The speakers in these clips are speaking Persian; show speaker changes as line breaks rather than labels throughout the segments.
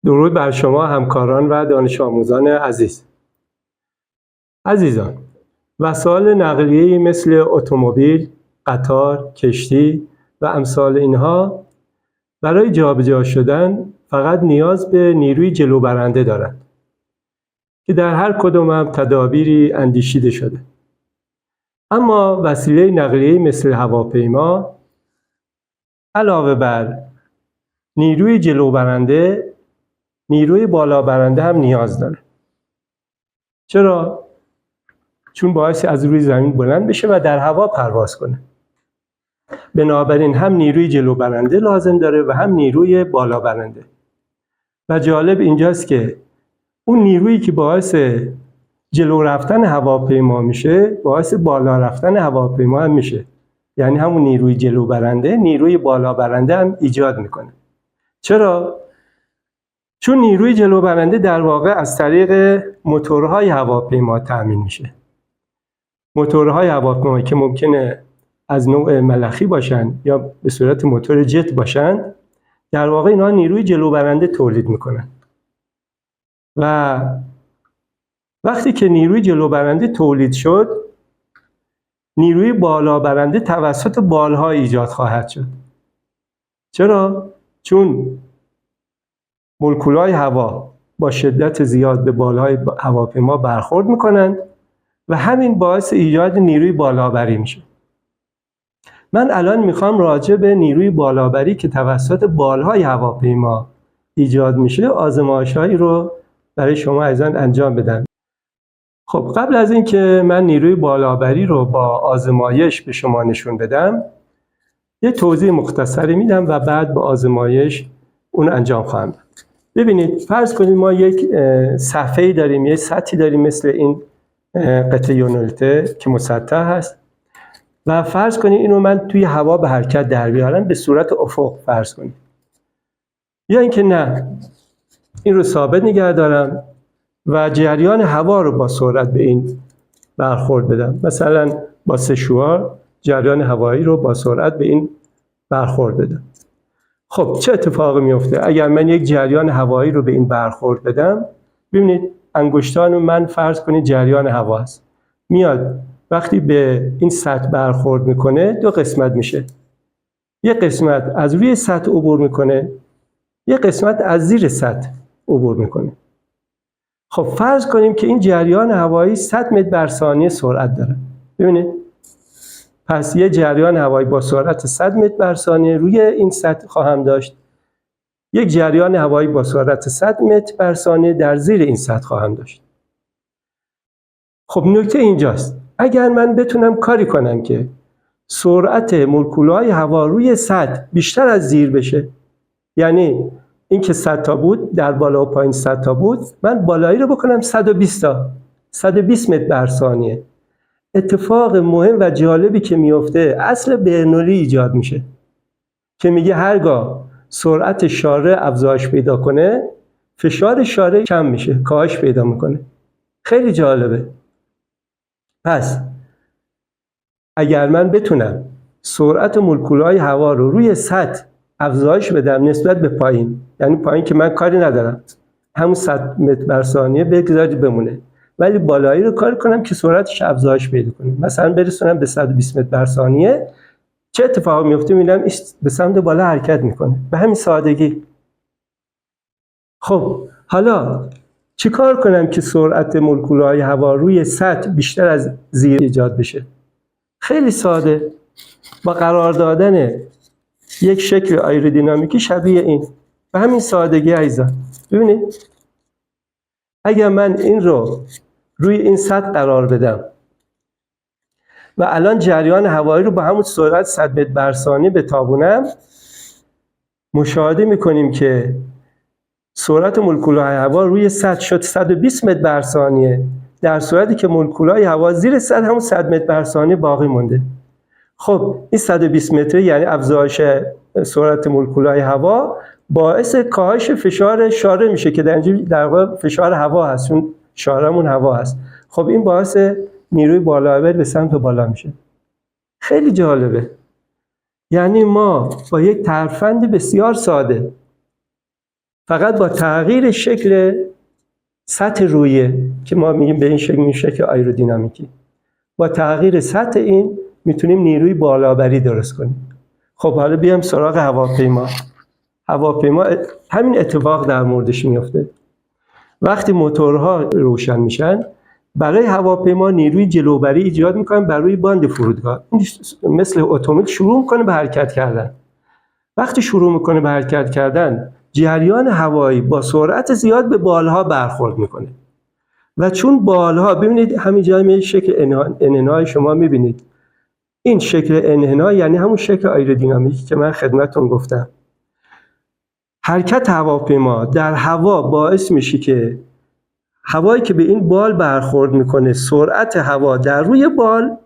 درود بر شما همکاران و دانش آموزان عزیز. عزیزان، وسایل نقلیه‌ای مثل اتومبیل، قطار، کشتی و امثال اینها برای جابجا شدن فقط نیاز به نیروی جلوبرنده دارند که در هر کدام هم تدابیری اندیشیده شده. اما وسیله نقلیه‌ای مثل هواپیما علاوه بر نیروی جلوبرنده، نیروی بالابرنده هم نیاز داره. چرا؟ چون باعث از روی زمین بلند بشه و در هوا پرواز کنه. بنابراین هم نیروی جلوبرنده لازم داره و هم نیروی بالابرنده. و جالب اینجاست که اون نیرویی که باعث جلو رفتن هواپیما میشه، باعث بالا رفتن هواپیما هم میشه. یعنی همون نیروی جلوبرنده، نیروی بالابرنده هم ایجاد میکنه. چرا؟ چون نیروی جلوبرنده در واقع از طریق موتورهای هواپیما تأمین میشه. موتورهای هواپیما که ممکنه از نوع ملخی باشن یا به صورت موتور جت باشن، در واقع اینا نیروی جلوبرنده تولید میکنن. و وقتی که نیروی جلوبرنده تولید شد، نیروی بالابرنده توسط بالها ایجاد خواهد شد. چرا؟ چون مولکول‌های هوا با شدت زیاد به بالهای هواپیما برخورد میکنند و همین باعث ایجاد نیروی بالابری میشه. من الان میخوام راجع به نیروی بالابری که توسط بالهای هواپیما ایجاد میشه آزمایش‌هایی رو برای شما عزیزان انجام بدم. خب قبل از این که من نیروی بالابری رو با آزمایش به شما نشون بدم، یه توضیح مختصری میدم و بعد با آزمایش اون انجام خواهم داد. ببینید، فرض کنید ما یک صفحه‌ای داریم، یک سطحی داریم مثل این قطعه یونیته که مسطح هست و فرض کنید اینو من توی هوا به حرکت در بیارم به صورت افق فرض کنید. یا اینکه نه، این رو ثابت نگه دارم و جریان هوا رو با سرعت به این برخورد بدم. مثلا با سشوار جریان هوایی رو با سرعت به این برخورد بدم. خب چه اتفاقی میفته اگر من یک جریان هوایی رو به این برخورد بدم؟ ببینید انگشتان من فرض کنید جریان هوا است. میاد وقتی به این سطح برخورد میکنه دو قسمت میشه. یک قسمت از روی سطح عبور میکنه، یک قسمت از زیر سطح عبور میکنه. خب فرض کنیم که این جریان هوایی 100 متر بر ثانیه سرعت داره. ببینید، پس یه جریان هوایی با سرعت 100 متر بر ثانیه روی این سطح خواهم داشت. یک جریان هوایی با سرعت 100 متر بر ثانیه در زیر این سطح خواهم داشت. خب نکته اینجاست، اگر من بتونم کاری کنم که سرعت مولکول‌های هوا روی سطح بیشتر از زیر بشه، یعنی این که 100 تا بود در بالا و پایین 100 تا بود، من بالایی رو بکنم 120 تا، 120 متر بر ثانیه. اتفاق مهم و جالبی که میفته اصل برنولی ایجاد میشه که میگه هرگاه سرعت شاره افزایش پیدا کنه، فشار شاره کم میشه، کاهش پیدا میکنه. خیلی جالبه. پس اگر من بتونم سرعت مولکول‌های هوا رو روی سطح افزایش بدم نسبت به پایین، یعنی پایین که من کاری ندارم، همون 100 متر بر ثانیه بگذارید بمونه، ولی بالایی رو کار کنم که سرعتش افزایش پیدا کنه، مثلا برسونم به 120 متر بر ثانیه، چه اتفاقی میفته؟ میبینم به سمت بالا حرکت میکنه. به همین سادگی. خب حالا چیکار کنم که سرعت مولکول‌های هوا روی سطح بیشتر از زیر ایجاد بشه؟ خیلی ساده، با قرار دادن یک شکل آیرودینامیکی شبیه این. به همین سادگی عزیزان. ببینید، اگر من این رو روی این سطح قرار بدم و الان جریان هوایی رو با همون سرعت 100 متر بر ثانیه بتابونم، مشاهده میکنیم که سرعت مولکول‌های هوا روی سطح شد 120 متر بر ثانیه، در صورتی که مولکول‌های هوا زیر سطح همون 100 متر بر ثانیه باقی مونده. خب این 120 متر یعنی افزایش سرعت مولکول‌های هوا باعث کاهش فشار شاره میشه که در واقع فشار هوا هست، چون شارمون هوا هست. خب این باعث نیروی بالابری به سمت بالا میشه. خیلی جالبه. یعنی ما با یک ترفند بسیار ساده فقط با تغییر شکل سطح رویه که ما میگیم به این شکل آیرودینامیکی، با تغییر سطح این میتونیم نیروی بالابری درست کنیم. خب حالا بیام سراغ هواپیما. هواپیما همین اتفاق در موردش میفته. وقتی موتورها روشن میشن، برای هواپیما نیروی جلوبری ایجاد میکنن بر روی باند فرودگاه. مثل اتومبیل شروع میکنه به حرکت کردن. وقتی شروع میکنه به حرکت کردن، جریان هوایی با سرعت زیاد به بالها برخورد میکنه و چون بالها، ببینید همین جای شکل انحنای شما میبینید، این شکل انحنای یعنی همون شکل آیرودینامیکی که من خدمتتون گفتم. حرکت هواپیما در هوا باعث میشه که هوایی که به این بال برخورد میکنه، سرعت هوا در روی بال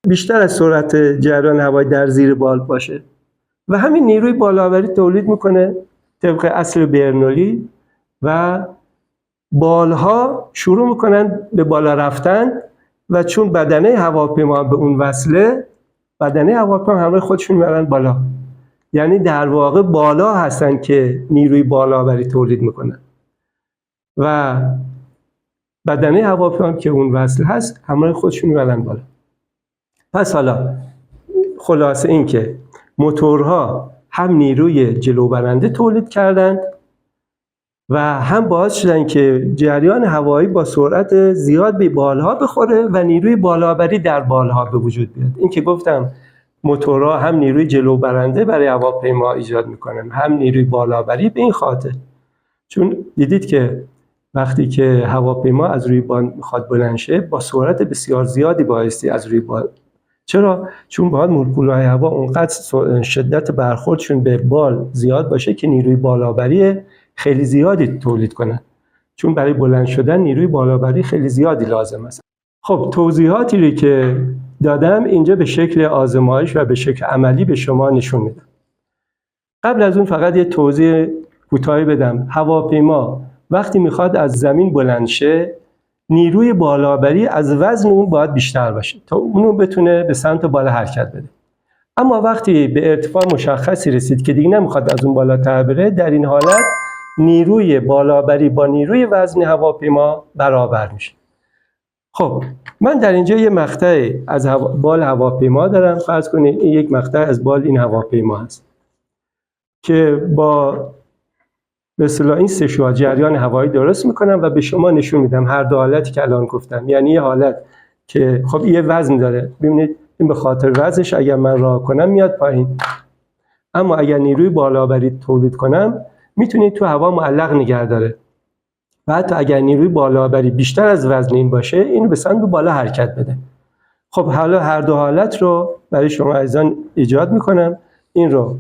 بیشتر از سرعت جریان هوایی در زیر بال باشه و همین نیروی بالآوری تولید میکنه طبق اصل برنولی و بالها شروع میکنن به بالا رفتن و چون بدنه هواپیما به اون وصله، بدنه هواپیما همراه خودشون میبرن بالا. یعنی در واقع بالا هستن که نیروی بالآوری تولید میکنن و بدنه هواپیما که اون وصل هست همراه خودشون میبرن بالا. پس حالا خلاصه این که موتورها هم نیروی جلوبرنده تولید کردند و هم باعث شدن که جریان هوایی با سرعت زیاد به بالها بخوره و نیروی بالآوری در بالها به وجود بیاد. این که گفتم موتورها هم نیروی جلوبرنده برای هواپیما ایجاد میکنن، هم نیروی بالآوری، به این خاطر چون دیدید که وقتی که هواپیما از روی باند میخواد بلند شه، با سرعت بسیار زیادی بایستی از روی بال. چرا؟ چون باید مولکول‌های هوا اونقدر شدت برخوردشون به بال زیاد باشه که نیروی بالآوری خیلی زیادی تولید کنن. چون برای بلند شدن نیروی بالآوری خیلی زیادی لازم است. خب توضیحاتی رو که دادم اینجا به شکل آزمایش و به شکل عملی به شما نشون میدم. قبل از اون فقط یه توضیح کوتاهی بدم. هواپیما وقتی میخواد از زمین بلند شه، نیروی بالآوری از وزن اون باید بیشتر باشه تا اونو بتونه به سمت بالا حرکت بده. اما وقتی به ارتفاع مشخصی رسید که دیگه نمیخواد از اون بالاتر بره، در این حالت نیروی بالآوری با نیروی وزن هواپیما برابر میشه. خب من در اینجا یه مقطع از بال هواپیما دارم. فرض کنید این یک مقطع از بال این هواپیما هست که با به اصطلاح این سه شعاع جریان هوایی درست میکنم و به شما نشون میدم هر دو حالتی که الان گفتم. یعنی یه حالت که خب یه وزن داره، ببینید این به خاطر وزنش اگر من راه کنم میاد پایین، اما اگر نیروی بالآوری تولید کنم میتونید تو هوا معلق نگه داره و حتی اگر نیروی بالآوری بیشتر از وزن این باشه، اینو به سمت بالا حرکت بده. خب حالا هر دو حالت رو برای شما عزیزان ایجاد میکنم. این رو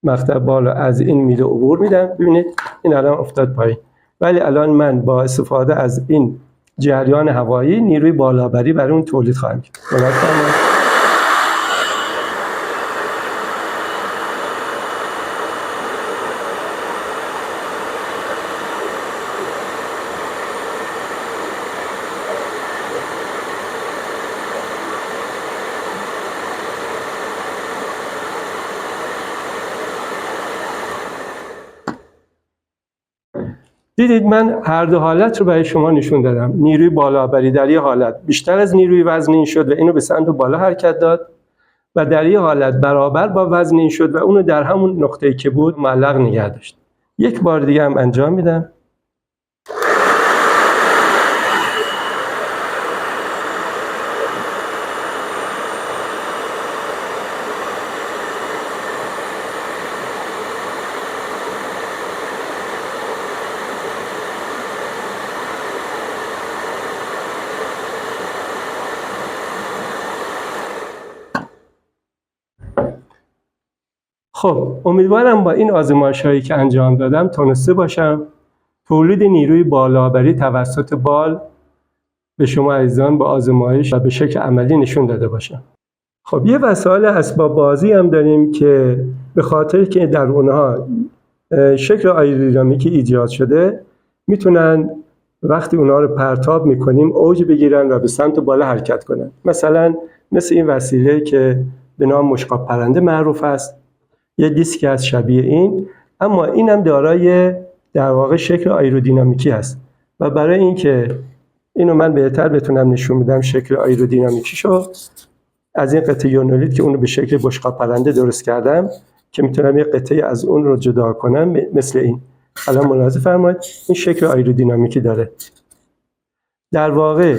مقطع بالا از این میله عبور میدم، ببینید این الان افتاد پایین، ولی الان من با استفاده از این جریان هوایی نیروی بالآوری برای اون تولید خواهم کرد. دیدید من هر دو حالت رو برای شما نشون دادم. نیروی بالآوری در یه حالت بیشتر از نیروی وزن این شد و اینو به سمت بالا حرکت داد و در یه حالت برابر با وزن این شد و اونو در همون نقطه‌ای که بود معلق نگه داشت. یک بار دیگه هم انجام میدم. خب امیدوارم با این آزمایش‌هایی که انجام دادم تونسته باشم تولید نیروی بالآوری توسط بال به شما عزیزان با آزمایش و به شکل عملی نشون داده باشم. خب یه وسایل اسباب بازی هم داریم که به خاطر که در اونها شکل آیرودینامیکی ایجاد شده، میتونن وقتی اونها رو پرتاب میکنیم اوج بگیرن و به سمت بالا حرکت کنن. مثلا مثل این وسیله که به نام مشقاب پرنده معروف است. یه دیسک از شبیه این اما این هم دارای در واقع شکل آیرودینامیکی هست و برای اینکه اینو من بهتر بتونم نشون بدم شکل آیرودینامیکیشو، از این قطعه یونولید که اونو به شکل بشقاب پرنده درست کردم که میتونم یه قطعه از اون رو جدا کنم مثل این. الان ملاحظه فرمایید این شکل آیرودینامیکی داره. در واقع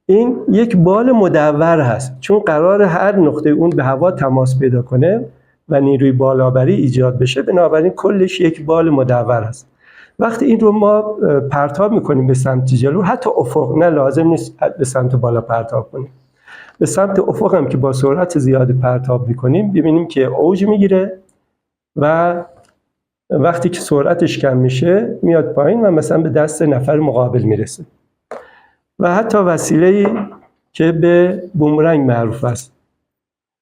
این یک بال مدور هست، چون قرار هر نقطه اون به هوا تماس پیدا کنه و نیروی بالابری ایجاد بشه، بنابراین کلش یک بال مدور هست. وقتی این رو ما پرتاب میکنیم به سمت جلو، حتی افق، نه لازم نیست به سمت بالا پرتاب کنیم، به سمت افق هم که با سرعت زیاد پرتاب میکنیم، ببینیم که اوج میگیره و وقتی که سرعتش کم میشه میاد پایین و مثلا به دست نفر مقابل میرسه. و حتی وسیله‌ای که به بومرنگ معروف است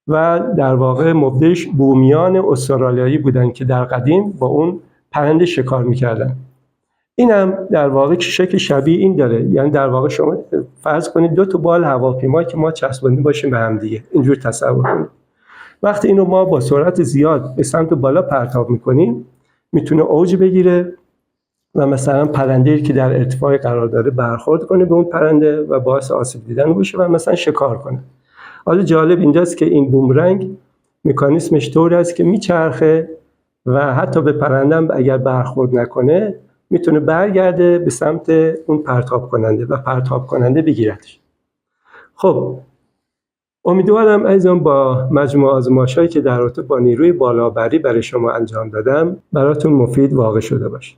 و در واقع مبدعش بومیان استرالیایی بودن که در قدیم با اون پرنده شکار میکردن. این هم در واقع شکل شبیه این داره، یعنی در واقع شما فرض کنید 2 تا بال هواپیما که ما چسبانده باشیم به هم دیگه، اینجور تصور کنید. وقتی اینو ما با سرعت زیاد به سمت بالا پرتاب میکنیم میتونه اوج بگیره و مثلا پرنده‌ای که در ارتفاع قرار داره برخورد کنه به اون پرنده و باعث آسیب دیدن بشه و مثلا شکار کنه. حالا جالب اینجاست که این بومرنگ مکانیسمش طوری است که میچرخه و حتی به پرنده هم اگر برخورد نکنه میتونه برگرده به سمت اون پرتاب کننده و پرتاب کننده بگیرتش. خب امیدوارم عزیزان با مجموع آزمایش‌هایی که در رابطه با نیروی بالابری برای شما انجام دادم براتون مفید واقع شده باشه.